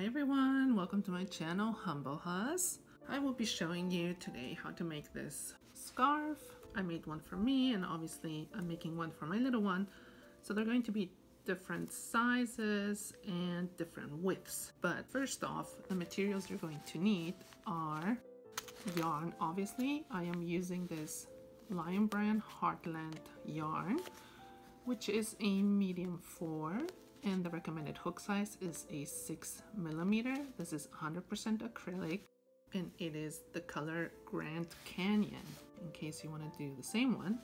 everyone, welcome to my channel Humblehus. I will be showing you today how to make this scarf. I made one for me and obviously I'm making one for my little one. So they're going to be different sizes and different widths. But first off, the materials you're going to need are yarn. Obviously, I am using this LIONBRAND Heartland yarn, which is a medium 4. And the recommended hook size is a 6mm. This is 100% acrylic and it is the color Grand Canyon in case you want to do the same one.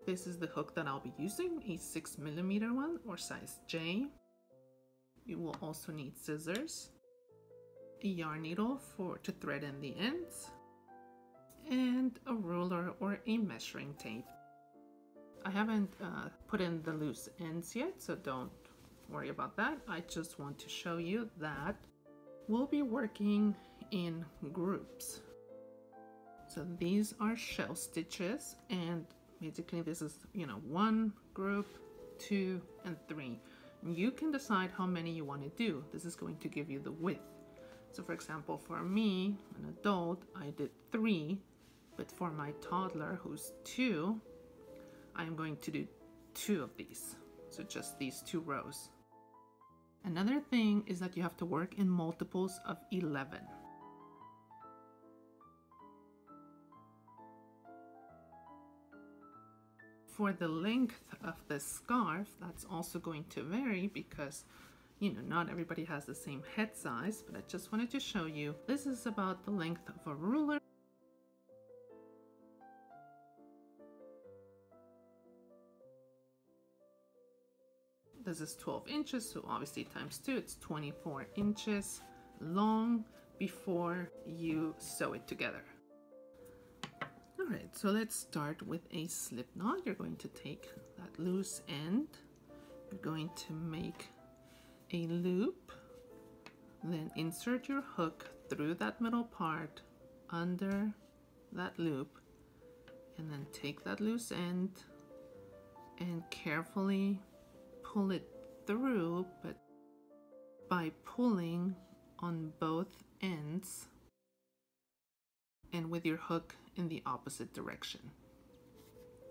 This is the hook that I'll be using, a 6mm one or size J. You will also need scissors, a yarn needle to thread in the ends, and a ruler or a measuring tape. I haven't put in the loose ends yet, so don't worry about that. I just want to show you that we'll be working in groups. So these are shell stitches, and basically this is, 1 group, 2, and 3. And you can decide how many you want to do. This is going to give you the width. So for example, for me, an adult, I did 3, but for my toddler who's 2, I'm going to do 2 of these, so just these 2 rows. Another thing is that you have to work in multiples of 11. For the length of the scarf, that's also going to vary because not everybody has the same head size, but I just wanted to show you this is about the length of a ruler. This is 12 inches, so obviously times 2, it's 24 inches long before you sew it together. All right, so let's start with a slip knot. You're going to take that loose end, you're going to make a loop, then insert your hook through that middle part under that loop, and then take that loose end and carefully pull it through, but by pulling on both ends and with your hook in the opposite direction,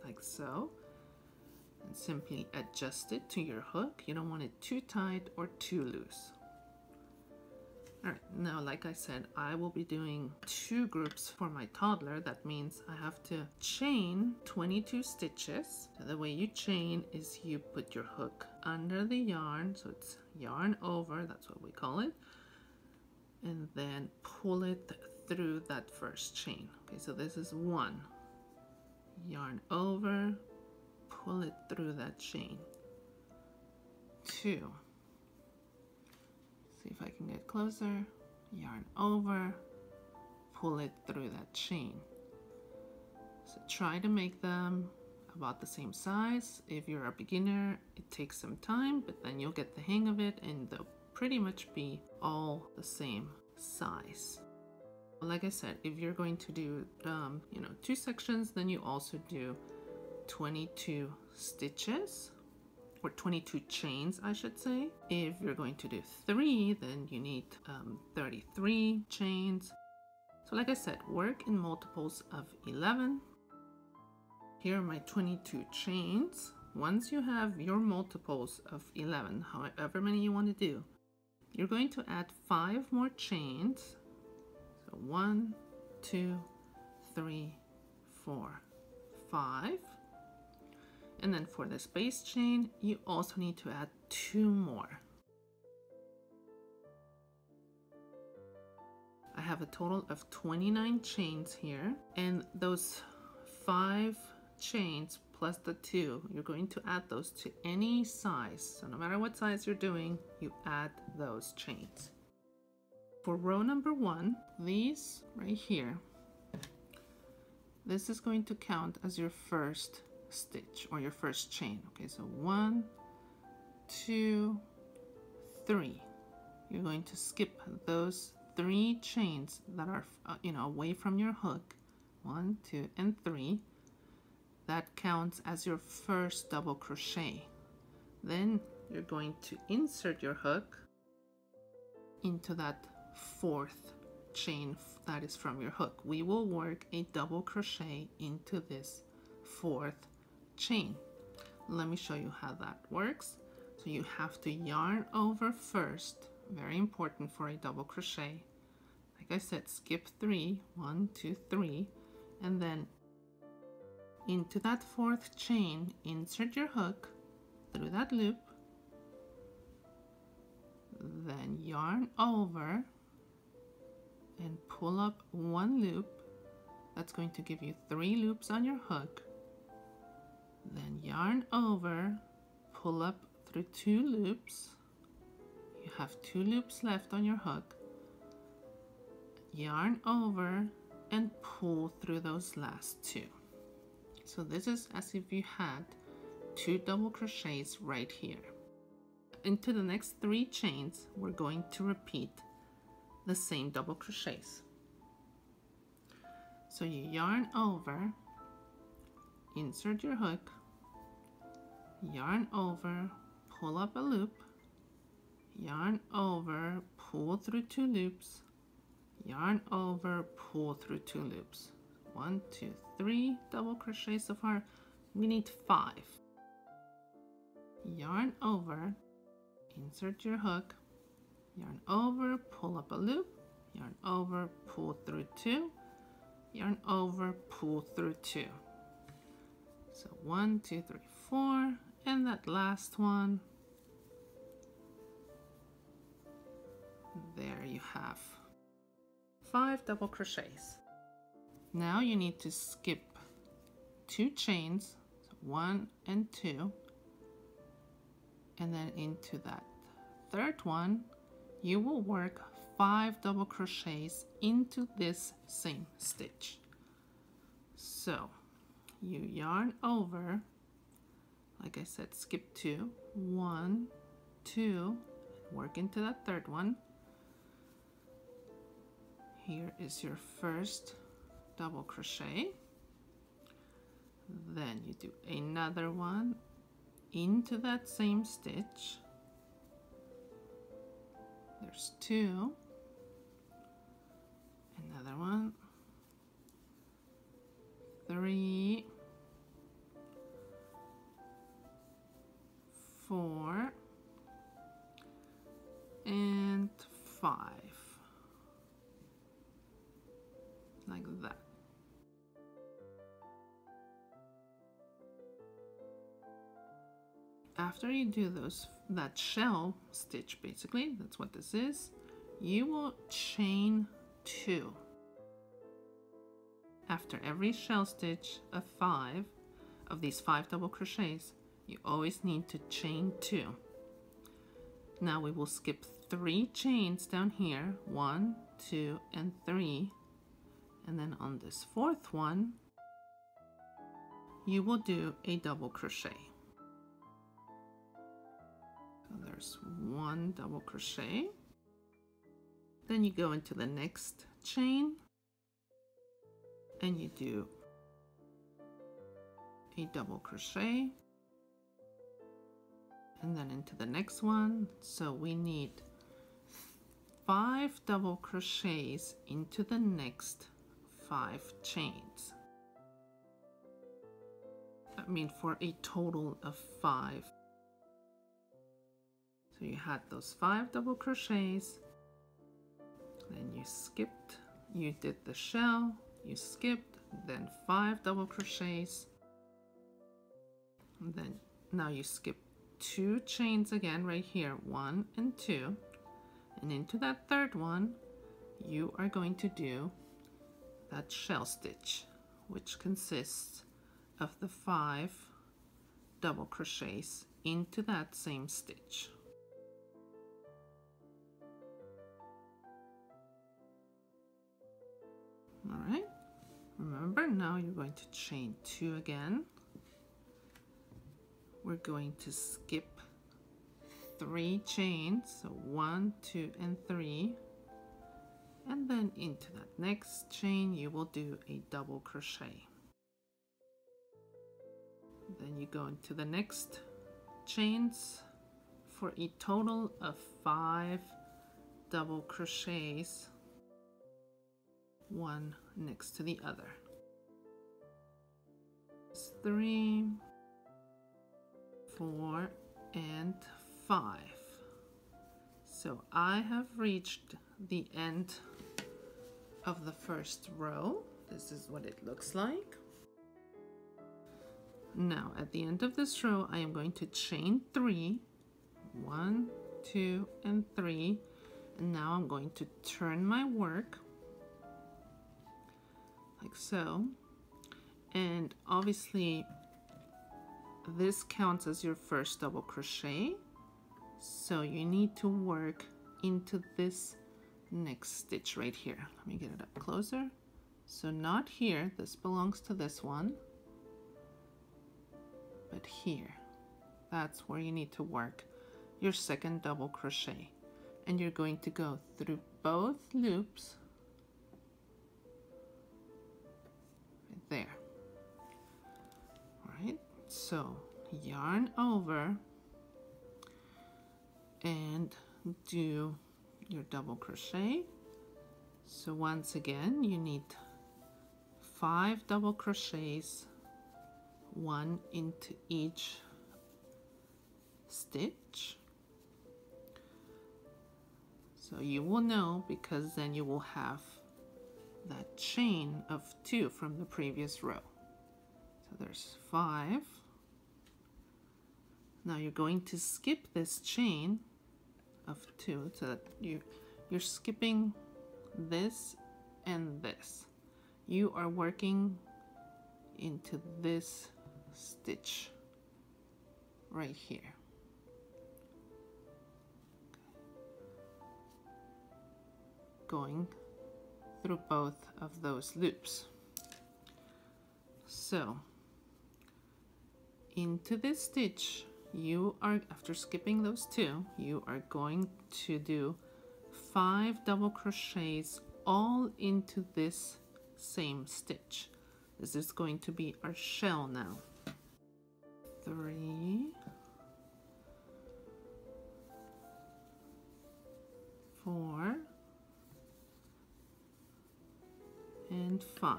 like so, and simply adjust it to your hook. You don't want it too tight or too loose. All right, now like I said, I will be doing 2 groups for my toddler. That means I have to chain 22 stitches. So the way you chain is you put your hook under the yarn, so it's yarn over, that's what we call it, and then pull it through that first chain. Okay, so this is 1, yarn over, pull it through that chain, 2, see if I can get closer, yarn over, pull it through that chain. So try to make them about the same size. If you're a beginner, it takes some time, but then you'll get the hang of it and they'll pretty much be all the same size. Like I said, if you're going to do 2 sections, then you also do 22 stitches, or 22 chains I should say. If you're going to do 3, then you need 33 chains. So like I said, work in multiples of 11. Here are my 22 chains. Once you have your multiples of 11, however many you want to do, you're going to add 5 more chains. So 1, 2, 3, 4, 5. And then for this base chain, you also need to add 2 more. I have a total of 29 chains here, and those 5 chains plus the 2, you're going to add those to any size. So no matter what size you're doing, you add those chains. For row number 1, these right here, this is going to count as your first stitch or your first chain. Okay, so 1, 2, 3. You're going to skip those 3 chains that are away from your hook. 1, 2, and 3. That counts as your first double crochet. Then you're going to insert your hook into that fourth chain that is from your hook. We will work a double crochet into this fourth chain. Let me show you how that works. So you have to yarn over first, very important for a double crochet. Like I said, skip 3, 1, 2, 3, and then into that fourth chain, insert your hook through that loop, then yarn over and pull up 1 loop. That's going to give you 3 loops on your hook. Then yarn over, pull up through 2 loops. You have 2 loops left on your hook. Yarn over and pull through those last 2. So this is as if you had 2 double crochets right here. Into the next 3 chains, we're going to repeat the same double crochets. So you yarn over, insert your hook, yarn over, pull up a loop, yarn over, pull through 2 loops, yarn over, pull through 2 loops. 1, 2, 3 double crochets so far. We need 5. Yarn over, insert your hook, yarn over, pull up a loop, yarn over, pull through 2, yarn over, pull through 2. So 1, 2, 3, 4, and that last one. There you have 5 double crochets. Now you need to skip 2 chains, so 1 and 2, and then into that third one, you will work 5 double crochets into this same stitch. So you yarn over, like I said, skip 2, 1, 2, work into that third one. Here is your first double crochet. Then you do another one into that same stitch. There's 2, another one, 3, 4, and 5, like that. After you do that shell stitch, basically, that's what this is, you will chain 2. After every shell stitch of 5 of these 5 double crochets, you always need to chain 2. Now we will skip 3 chains down here, 1, 2, and 3, and then on this fourth one, you will do a double crochet. So there's 1 double crochet. Then you go into the next chain and you do a double crochet, and then into the next one. So we need 5 double crochets into the next 5 chains. I mean, for a total of 5. So you had those 5 double crochets, then you skipped, you did the shell, you skipped, then 5 double crochets, and then now you skip 2 chains again right here, 1 and 2, and into that third one you are going to do that shell stitch, which consists of the 5 double crochets into that same stitch. All right, remember, now you're going to chain 2 again. We're going to skip 3 chains, so 1, 2, and 3, and then into that next chain you will do a double crochet. Then you go into the next chains for a total of 5 double crochets, one next to the other. 3, 4, and 5. So I have reached the end of the first row. This is what it looks like. Now at the end of this row, I am going to chain 3, 1, 2, and 3, and now I'm going to turn my work like so, and obviously this counts as your first double crochet, so you need to work into this next stitch right here. Let me get it up closer. So not here, this belongs to this one, but here, that's where you need to work your second double crochet, and you're going to go through both loops right there. All right, so yarn over and do your double crochet. So once again, you need 5 double crochets, 1 into each stitch. So you will know, because then you will have that chain of 2 from the previous row. So there's 5. Now you're going to skip this chain of 2, so that you're skipping this and this. You are working into this stitch right here. Going through both of those loops. So into this stitch, you are, after skipping those 2, you are going to do 5 double crochets all into this same stitch. This is going to be our shell now. 3, 4, and 5.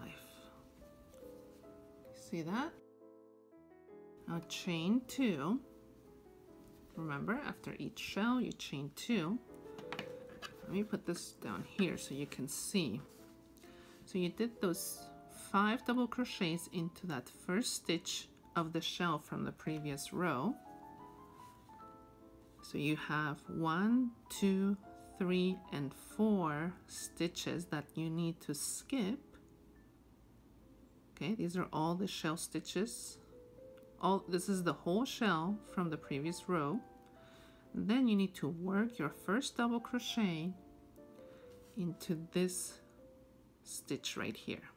See that? Now chain 2. Remember, after each shell you chain 2. Let me put this down here so you can see. So you did those 5 double crochets into that first stitch of the shell from the previous row. So you have 1, 2, 3, and 4 stitches that you need to skip. Okay, these are all the shell stitches. This is the whole shell from the previous row. Then you need to work your first double crochet into this stitch right here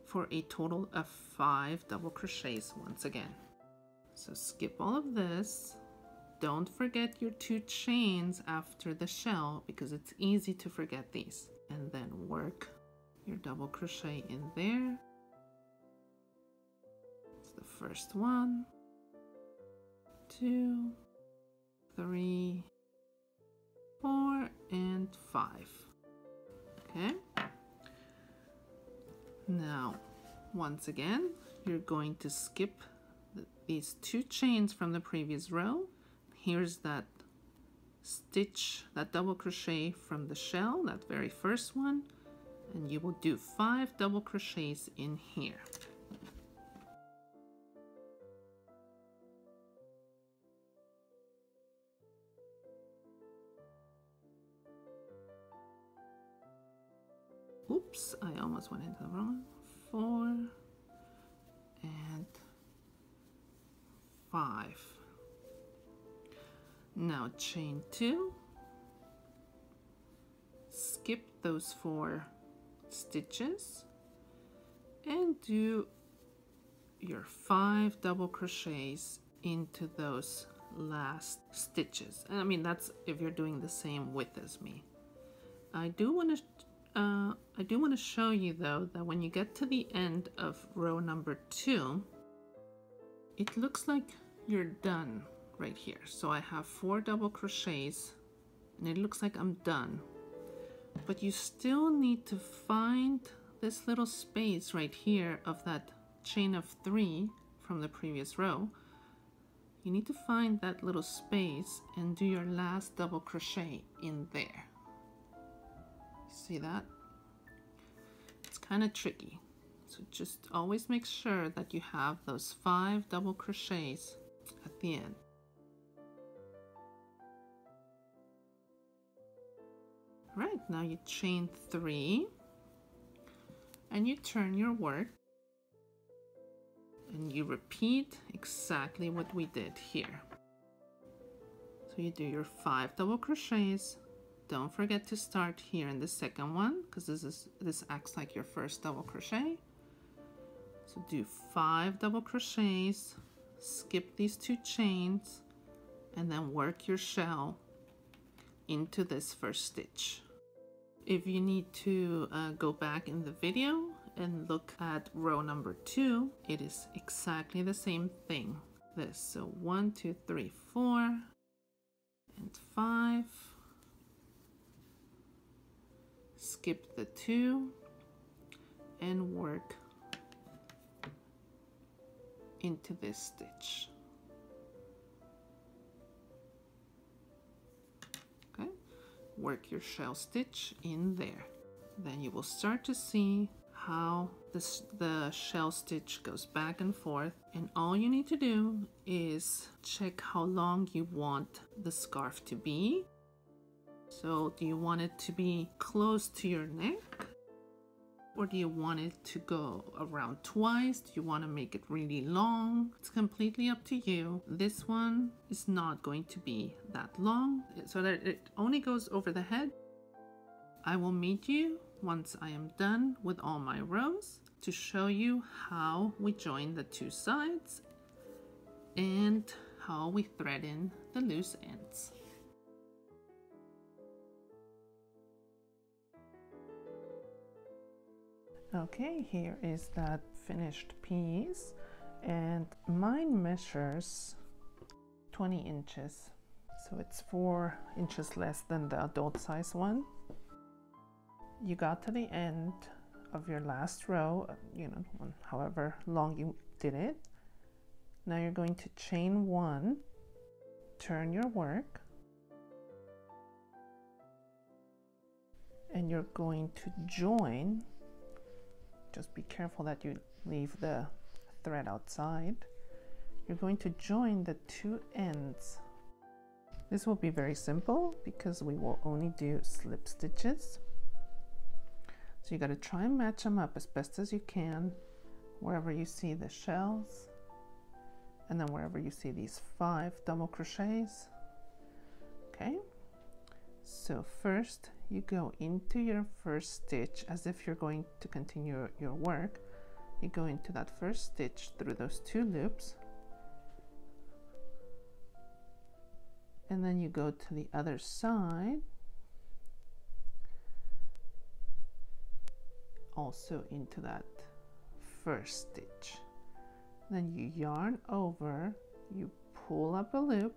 for a total of 5 double crochets once again. So skip all of this. Don't forget your 2 chains after the shell, because it's easy to forget these. And then work your double crochet in there. It's the first one, 2, 3, 4, and 5. Okay. Now, once again, you're going to skip these 2 chains from the previous row. Here's that stitch, that double crochet from the shell, that very first one, and you will do 5 double crochets in here. Oops, I almost went into the wrong. 4 and 5. Now chain 2, skip those 4 stitches and do your 5 double crochets into those last stitches. I mean, that's if you're doing the same width as me. I do want to show you though that when you get to the end of row number 2, it looks like you're done right here. So I have 4 double crochets and it looks like I'm done. But you still need to find this little space right here of that chain of 3 from the previous row. You need to find that little space and do your last double crochet in there. See that? It's kind of tricky. So just always make sure that you have those 5 double crochets at the end. Right, now you chain 3 and you turn your work and you repeat exactly what we did here. So you do your 5 double crochets. Don't forget to start here in the second one, because this acts like your first double crochet. So do 5 double crochets, skip these 2 chains, and then work your shell into this first stitch. If you need to go back in the video and look at row number 2, it is exactly the same thing. This, so 1, 2, 3, 4, and 5. Skip the 2 and work into this stitch. Okay, work your shell stitch in there. Then you will start to see how the shell stitch goes back and forth, and all you need to do is check how long you want the scarf to be. So do you want it to be close to your neck, or do you want it to go around twice? Do you want to make it really long? It's completely up to you. This one is not going to be that long, so that it only goes over the head. I will meet you once I am done with all my rows to show you how we join the 2 sides and how we thread in the loose ends. Okay, here is that finished piece, and mine measures 20 inches, so it's 4 inches less than the adult size one. You got to the end of your last row, however long you did it. Now you're going to chain 1, turn your work, and you're going to join. Just be careful that you leave the thread outside. You're going to join the 2 ends. This will be very simple because we will only do slip stitches. So you got to try and match them up as best as you can wherever you see the shells, and then wherever you see these 5 double crochets. Okay, so first you go into your first stitch as if you're going to continue your work. You go into that first stitch through those 2 loops, and then you go to the other side, also into that first stitch. Then you yarn over, you pull up a loop,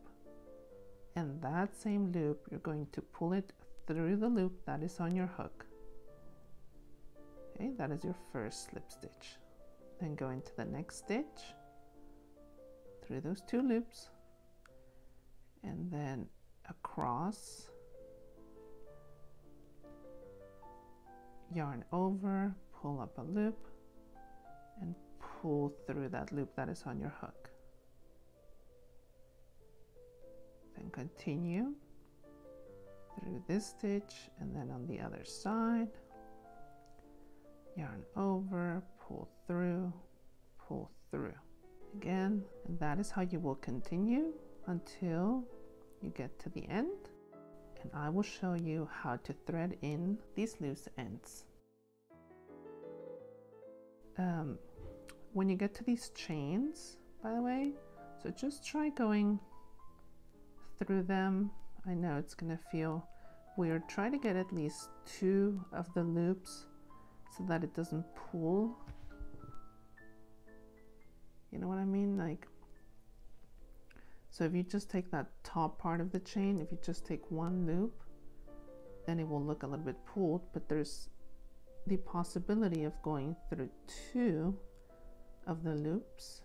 and that same loop you're going to pull it through the loop that is on your hook. Okay, that is your first slip stitch. Then go into the next stitch through those 2 loops, and then across, yarn over, pull up a loop, and pull through that loop that is on your hook. Then continue through this stitch, and then on the other side, yarn over, pull through again, and that is how you will continue until you get to the end. And I will show you how to thread in these loose ends. When you get to these chains, by the way, so just try going through them. I know it's gonna feel weird. Try to get at least 2 of the loops so that it doesn't pull. You know what I mean? Like, so if you just take that top part of the chain, if you just take 1 loop, then it will look a little bit pulled, but there's the possibility of going through 2 of the loops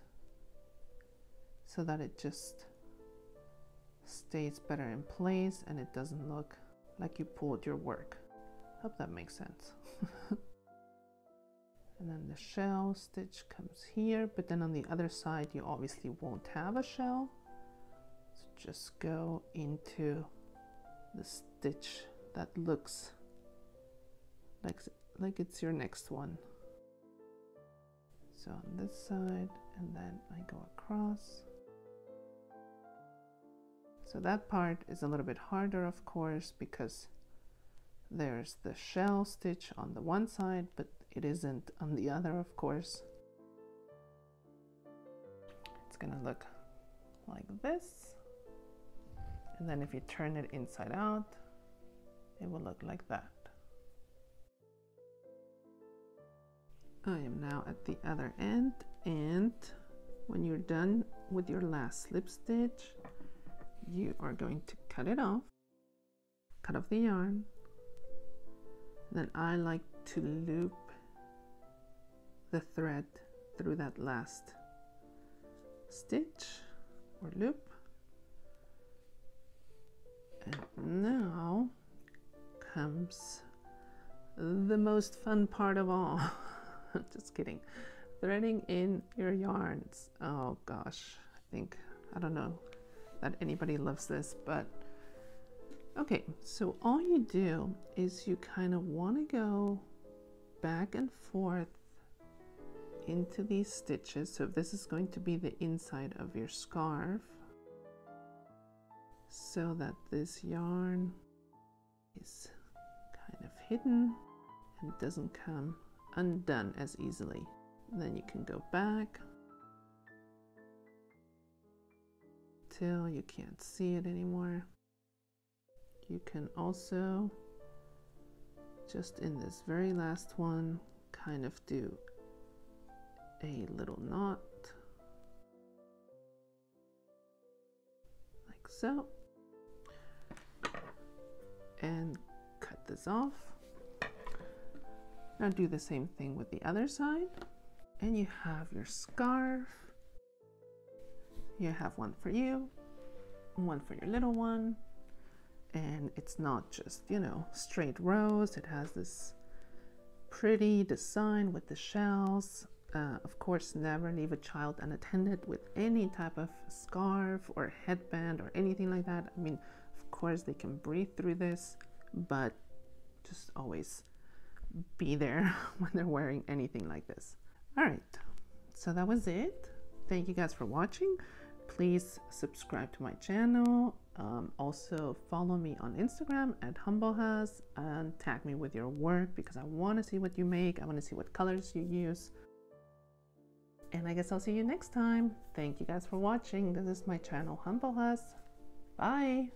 so that it just stays better in place and it doesn't look like you pulled your work. Hope that makes sense. And then the shell stitch comes here, but then on the other side you obviously won't have a shell, so just go into the stitch that looks like it's your next one. So on this side, and then I go across. So that part is a little bit harder, of course, because there's the shell stitch on the one side, but it isn't on the other, of course. It's gonna look like this. And then if you turn it inside out, it will look like that. I am now at the other end, and when you're done with your last slip stitch, you are going to cut it off, cut off the yarn. Then I like to loop the thread through that last stitch or loop. And now comes the most fun part of all. Just kidding. Threading in your yarns. Oh gosh, I don't know that anybody loves this, but okay, so all you do is you kind of want to go back and forth into these stitches. So this is going to be the inside of your scarf, so that this yarn is kind of hidden and doesn't come undone as easily. And then you can go back till you can't see it anymore. You can also, just in this very last one, kind of do a little knot like so, and cut this off. Now do the same thing with the other side, and you have your scarf. You have one for you, one for your little one, and it's not just, you know, straight rows. It has this pretty design with the shells. Of course, never leave a child unattended with any type of scarf or headband or anything like that. I mean, of course they can breathe through this, but just always be there when they're wearing anything like this. All right, so that was it. Thank you guys for watching. Please subscribe to my channel. Also follow me on Instagram at Humblehus and tag me with your work, because I want to see what you make. I want to see what colors you use. And I guess I'll see you next time. Thank you guys for watching. This is my channel, Humblehus. Bye.